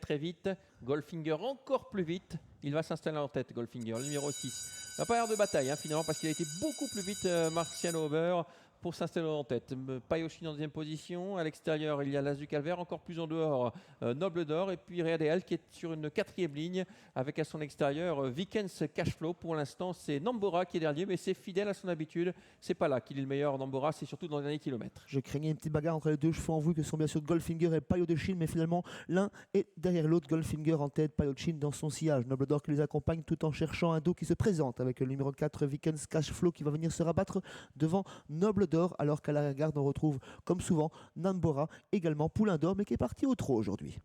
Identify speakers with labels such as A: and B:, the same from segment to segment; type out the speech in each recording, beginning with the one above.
A: très vite. Goldfinger encore plus vite. Il va s'installer en tête, Goldfinger, le numéro 6. Il n'a pas l'air de bataille finalement parce qu'il a été beaucoup plus vite, Marciano Ober, pour s'installer en tête. Payoshin en deuxième position. À l'extérieur, il y a l'As du Calvaire. Encore plus en dehors, Noble d'Or. Et puis Real qui est sur une quatrième ligne avec à son extérieur Vikens Cashflow. Pour l'instant, c'est Nambora qui est dernier, mais c'est fidèle à son habitude. C'est pas là qu'il est le meilleur, Nambora. C'est surtout dans les derniers kilomètres.
B: Je craignais une petite bagarre entre les deux chevaux en vue que sont bien sûr Goldfinger et Payoshin, mais finalement l'un est derrière l'autre. Goldfinger en tête, Payoshin dans son sillage. Noble d'Or qui les accompagne tout en cherchant un dos qui se présente avec le numéro 4 Vikens Cashflow qui va venir se rabattre devant Noble d'Or, alors qu'à la garde on retrouve comme souvent Nambora, également Poulain d'Or, mais qui est parti au trot aujourd'hui.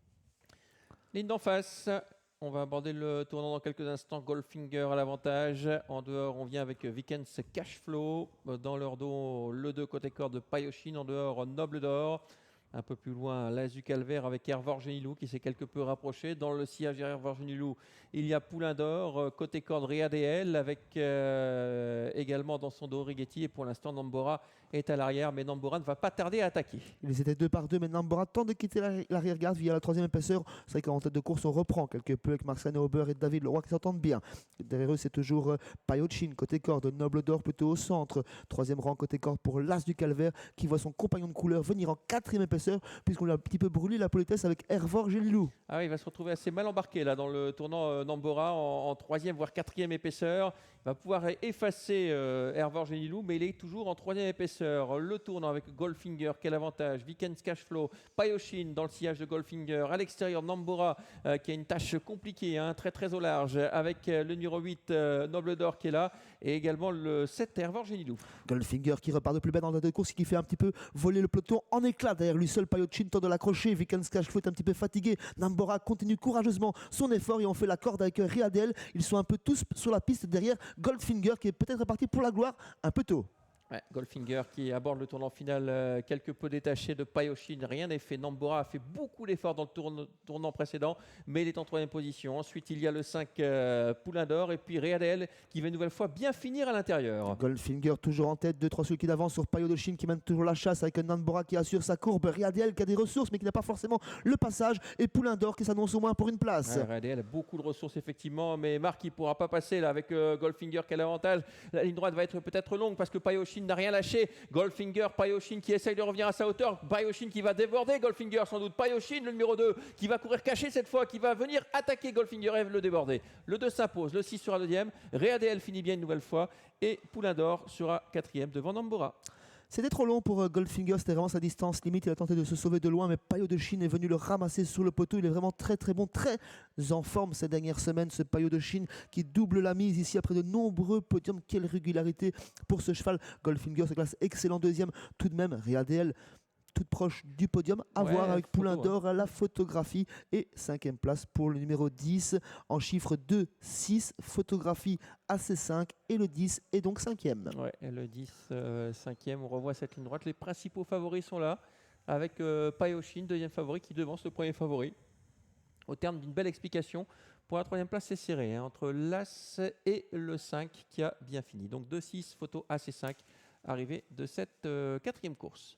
A: Ligne d'en face. On va aborder le tournant dans quelques instants. Goldfinger à l'avantage. En dehors, on vient avec Vikens Cashflow. Dans leur dos, le 2 côté corde de Payoshin. En dehors, Noble d'Or. Un peu plus loin, l'As du Calvaire avec Hervor Genilou qui s'est quelque peu rapproché. Dans le sillage d'Hervor Genilou, il y a Poulain d'Or. Côté corde, Real avec également dans son dos Righetti. Et pour l'instant, Nambora est à l'arrière. Mais Nambora ne va pas tarder à attaquer.
B: Ils étaient 2 par 2, mais Nambora tente de quitter l'arrière-garde via la troisième épaisseur. C'est vrai qu'en tête de course, on reprend quelque peu avec Marciano Ober et David Leroy qui s'entendent bien. Derrière eux, c'est toujours Payoshin côté corde, Noble d'Or plutôt au centre. Troisième rang côté corde pour l'As du Calvaire qui voit son compagnon de couleur venir en quatrième épaisseur, puisqu'on l'a un petit peu brûlé la politesse avec Hervor Genilou.
A: Ah oui, il va se retrouver assez mal embarqué là dans le tournant Nambora en troisième voire quatrième épaisseur. Il va pouvoir effacer Hervor Genilou, mais il est toujours en troisième épaisseur. Le tournant avec Goldfinger, quel avantage. Vikens Cashflow, Payoshin dans le sillage de Goldfinger. À l'extérieur, Nambora qui a une tâche compliquée, très très au large, avec le numéro 8 Noble d'Or qui est là, et également le 7 Hervor Genilou.
B: Goldfinger qui repart de plus belle dans la tête de course, qui fait un petit peu voler le peloton en éclat. Derrière lui seul, Payoshin tente de l'accrocher. Vikens Cashflow est un petit peu fatigué. Nambora continue courageusement son effort et on fait la corde avec Real. Ils sont un peu tous sur la piste derrière Goldfinger qui est peut-être reparti pour la gloire un peu tôt.
A: Ouais, Goldfinger qui aborde le tournant final quelque peu détaché de Payoshin, rien n'est fait. Nambora a fait beaucoup d'efforts dans le tournant précédent, mais il est en troisième position. Ensuite, il y a le 5 Poulain d'Or et puis Real qui va une nouvelle fois bien finir à l'intérieur.
B: Goldfinger toujours en tête, 2-3 secondes d'avance sur Payoshin qui mène toujours la chasse avec Nambora qui assure sa courbe. Real qui a des ressources mais qui n'a pas forcément le passage, et Poulain d'Or qui s'annonce au moins pour une place.
A: Ouais, Real a beaucoup de ressources effectivement, mais Marc il ne pourra pas passer là avec Goldfinger qui a l'avantage. La ligne droite va être peut-être longue parce que Payoshin n'a rien lâché. Goldfinger, Payoshin qui essaye de revenir à sa hauteur. Payoshin qui va déborder Goldfinger sans doute. Payoshin, le numéro 2, qui va courir caché cette fois, qui va venir attaquer Goldfinger et le déborder. Le 2 s'impose, le 6 sera deuxième. Real finit bien une nouvelle fois et Poulain d'Or sera quatrième devant Nambora.
B: C'était trop long pour Goldfinger, c'était vraiment sa distance limite. Il a tenté de se sauver de loin, mais Payoshin est venu le ramasser sur le poteau. Il est vraiment très très bon, très en forme ces dernières semaines, ce Payoshin qui double la mise ici après de nombreux podiums. Quelle régularité pour ce cheval. Goldfinger se classe excellent deuxième. Tout de même, Real toute proche du podium, à voir avec Poulain d'Or à la photographie, et 5e place pour le numéro 10 en chiffre 2, 6, photographie AC5, et le 10 est donc 5e.
A: Ouais, et le 10, 5e, on revoit cette ligne droite. Les principaux favoris sont là, avec Payoshin, deuxième favori, qui devance le premier favori. Au terme d'une belle explication, pour la troisième place, c'est serré, entre l'As et le 5 qui a bien fini. Donc 2-6, photo AC5, arrivée de cette quatrième course.